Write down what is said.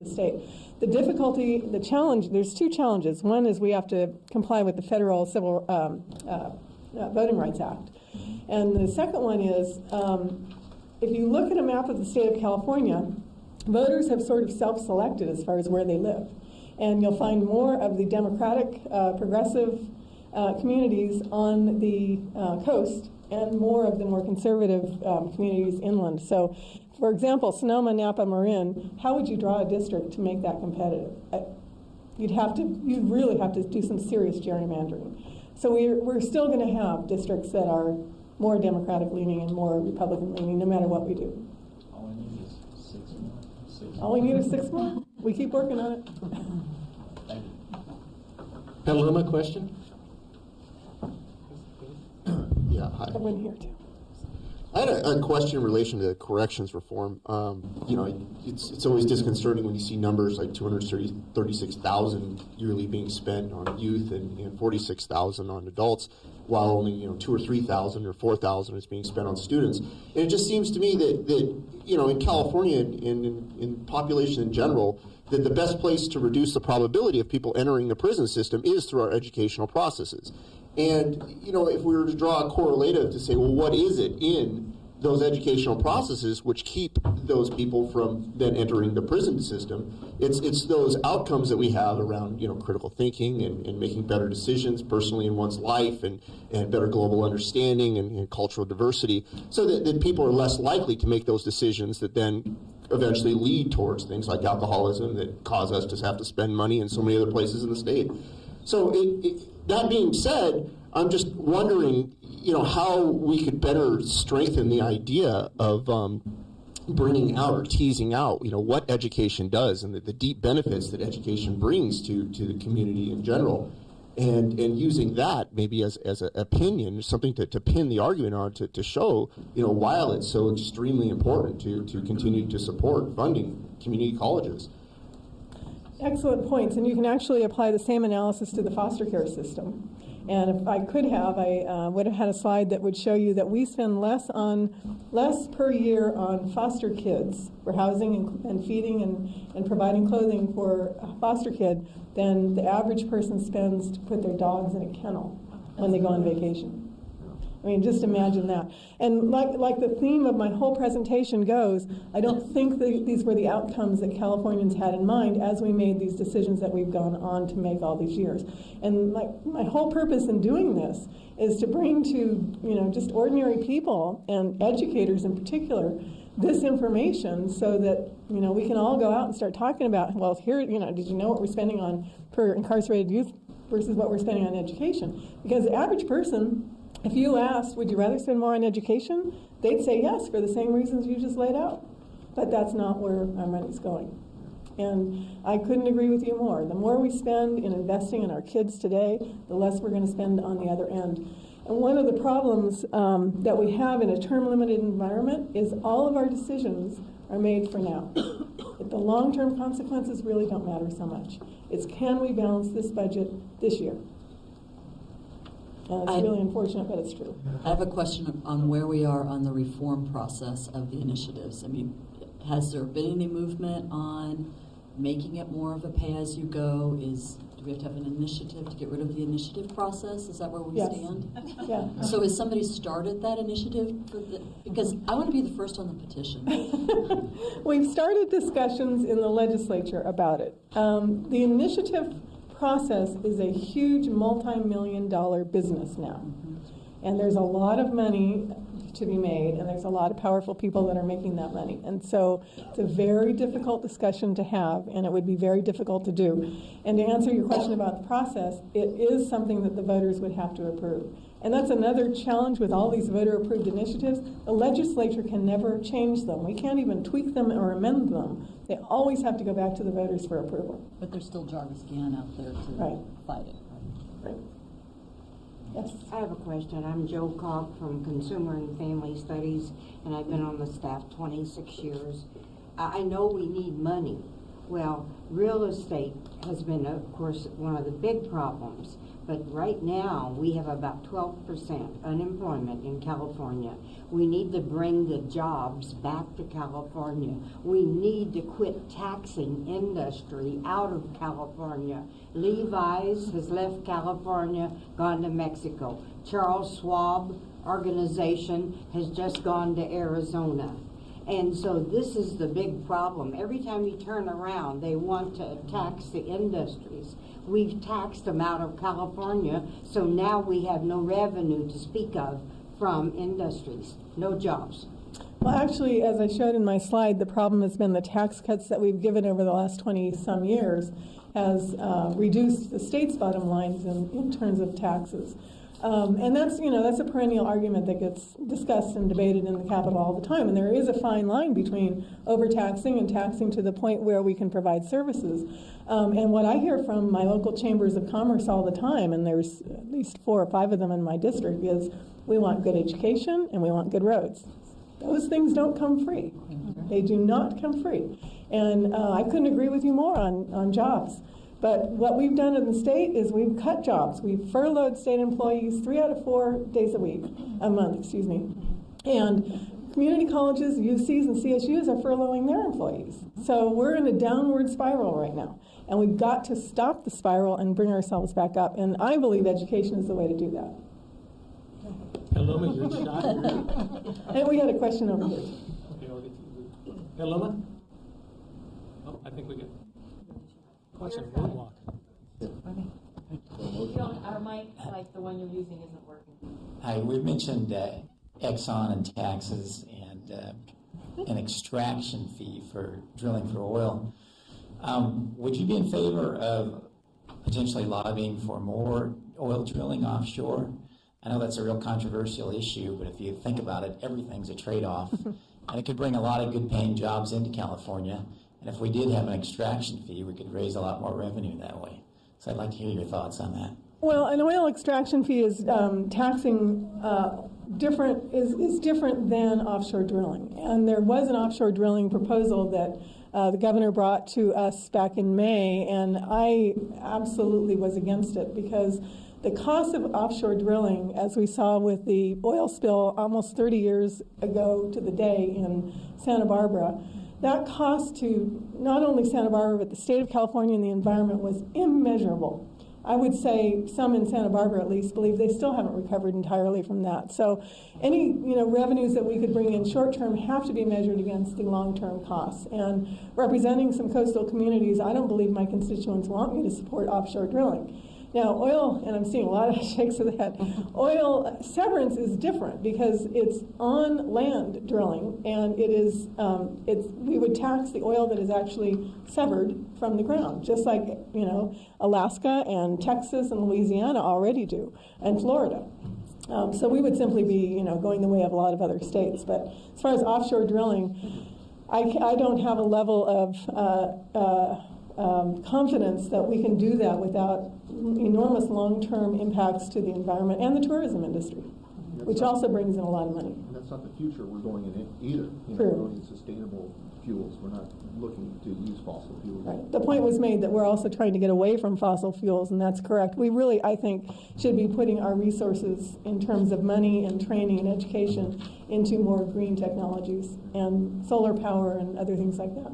the state. The difficulty, the challenge, there's two challenges. One is we have to comply with the Federal Civil Voting Rights Act. And the second one is, if you look at a map of the state of California, voters have sort of self-selected as far as where they live. And you'll find more of the democratic, progressive communities on the coast and more of the more conservative communities inland. So, for example, Sonoma, Napa, Marin, how would you draw a district to make that competitive? You'd really have to do some serious gerrymandering. So we're still going to have districts that are more Democratic leaning and more Republican leaning, no matter what we do. All we need is 6 more. All we need is 6 more? We keep working on it. Thank you. Paloma, question? Yeah, hi. I'm in here too. I had a question in relation to corrections reform. You know, it's always disconcerting when you see numbers like 236,000 yearly being spent on youth and 46,000 on adults, while only 2,000 or 3,000 or 4,000 is being spent on students. And it just seems to me that in California and in population in general, that the best place to reduce the probability of people entering the prison system is through our educational processes. And, if we were to draw a correlative to say, well, what is it in those educational processes which keep those people from then entering the prison system? It's those outcomes that we have around, critical thinking and making better decisions personally in one's life and better global understanding and cultural diversity, so that people are less likely to make those decisions that then eventually lead towards things like alcoholism that cause us to have to spend money in so many other places in the state. So that being said, I'm just wondering, how we could better strengthen the idea of bringing out or teasing out, what education does and the deep benefits that education brings to the community in general, and using that maybe as an opinion, something to pin the argument on, to show, while it's so extremely important to continue to support funding community colleges. Excellent points, and you can actually apply the same analysis to the foster care system. And if I could have, I would have had a slide that would show you that we spend less per year on foster kids for housing and feeding and providing clothing for a foster kid than the average person spends to put their dogs in a kennel when they go on vacation. I mean, just imagine that. And like the theme of my whole presentation goes, I don't think these were the outcomes that Californians had in mind as we made these decisions that we've gone on to make all these years. And my whole purpose in doing this is to bring to, just ordinary people and educators in particular this information so that, we can all go out and start talking about, well, here, did you know what we're spending on per incarcerated youth versus what we're spending on education? Because the average person, if you asked, would you rather spend more on education? They'd say yes for the same reasons you just laid out. But that's not where our money's going. And I couldn't agree with you more. The more we spend in investing in our kids today, the less we're going to spend on the other end. And one of the problems that we have in a term-limited environment is all of our decisions are made for now. The long-term consequences really don't matter so much. It's can we balance this budget this year? It's really unfortunate, but it's true. I have a question on where we are on the reform process of the initiatives. I mean, has there been any movement on making it more of a pay-as-you-go? Do we have to have an initiative to get rid of the initiative process? Is that where we stand? Yeah. So has somebody started that initiative? Because I want to be the first on the petition. We've started discussions in the legislature about it. The initiative process is a huge multi-million-dollar business now. And there's a lot of money to be made, and there's a lot of powerful people that are making that money. And so it's a very difficult discussion to have, and it would be very difficult to do. And to answer your question about the process, it is something that the voters would have to approve. And that's another challenge with all these voter-approved initiatives. The legislature can never change them. We can't even tweak them or amend them. They always have to go back to the voters for approval. But there's still Jarvis Gann out there to fight it. Right. Yes. I have a question. I'm Jo Cobb from Consumer and Family Studies, and I've been on the staff 26 years. I know we need money, Well, real estate has been, of course, one of the big problems. But right now, we have about 12% unemployment in California. We need to bring the jobs back to California. We need to quit taxing industry out of California. Levi's has left California, gone to Mexico. Charles Schwab organization has just gone to Arizona. And so this is the big problem. Every time you turn around, they want to tax the industries. We've taxed them out of California, so now we have no revenue to speak of from industries, no jobs. Well, actually, as I showed in my slide, the problem has been the tax cuts that we've given over the last 20-some years has reduced the state's bottom lines in terms of taxes. And that's a perennial argument that gets discussed and debated in the Capitol all the time. And there is a fine line between overtaxing and taxing to the point where we can provide services. And what I hear from my local chambers of commerce all the time, and there's at least 4 or 5 of them in my district, is we want good education and we want good roads. Those things don't come free. They do not come free. And I couldn't agree with you more on jobs. But what we've done in the state is we've cut jobs. We've furloughed state employees 3 out of 4 days a month. And community colleges, UCs, and CSUs are furloughing their employees. So we're in a downward spiral right now. And we've got to stop the spiral and bring ourselves back up. And I believe education is the way to do that. Paloma, you're shy. And we had a question over here. Okay, over to you. Paloma? Oh, I think we got question. Boardwalk. Our mic, like the one you're using, isn't working. Hi, we mentioned Exxon and taxes and an extraction fee for drilling for oil. Would you be in favor of potentially lobbying for more oil drilling offshore? I know that's a real controversial issue, but if you think about it, everything's a trade-off. And it could bring a lot of good paying jobs into California. And if we did have an extraction fee, we could raise a lot more revenue that way. So I'd like to hear your thoughts on that. Well, an oil extraction fee is taxing is different than offshore drilling. And there was an offshore drilling proposal that the governor brought to us back in May, and I absolutely was against it because the cost of offshore drilling, as we saw with the oil spill almost 30 years ago to the day in Santa Barbara, that cost to not only Santa Barbara, but the state of California and the environment was immeasurable. I would say some in Santa Barbara at least believe they still haven't recovered entirely from that. So any revenues that we could bring in short term have to be measured against the long-term costs. And representing some coastal communities, I don't believe my constituents want me to support offshore drilling. Now, oil, and I'm seeing a lot of shakes of the head, oil severance is different because it's on land drilling, and we would tax the oil that is actually severed from the ground, just like Alaska and Texas and Louisiana already do, and Florida. So we would simply be going the way of a lot of other states. But as far as offshore drilling, I don't have a level of confidence that we can do that without enormous long-term impacts to the environment and the tourism industry, which also brings in a lot of money. And that's not the future we're going in either. True. We're going in sustainable fuels. We're not looking to use fossil fuels. Right. The point was made that we're also trying to get away from fossil fuels, and that's correct. We really, I think, should be putting our resources in terms of money and training and education into more green technologies and solar power and other things like that.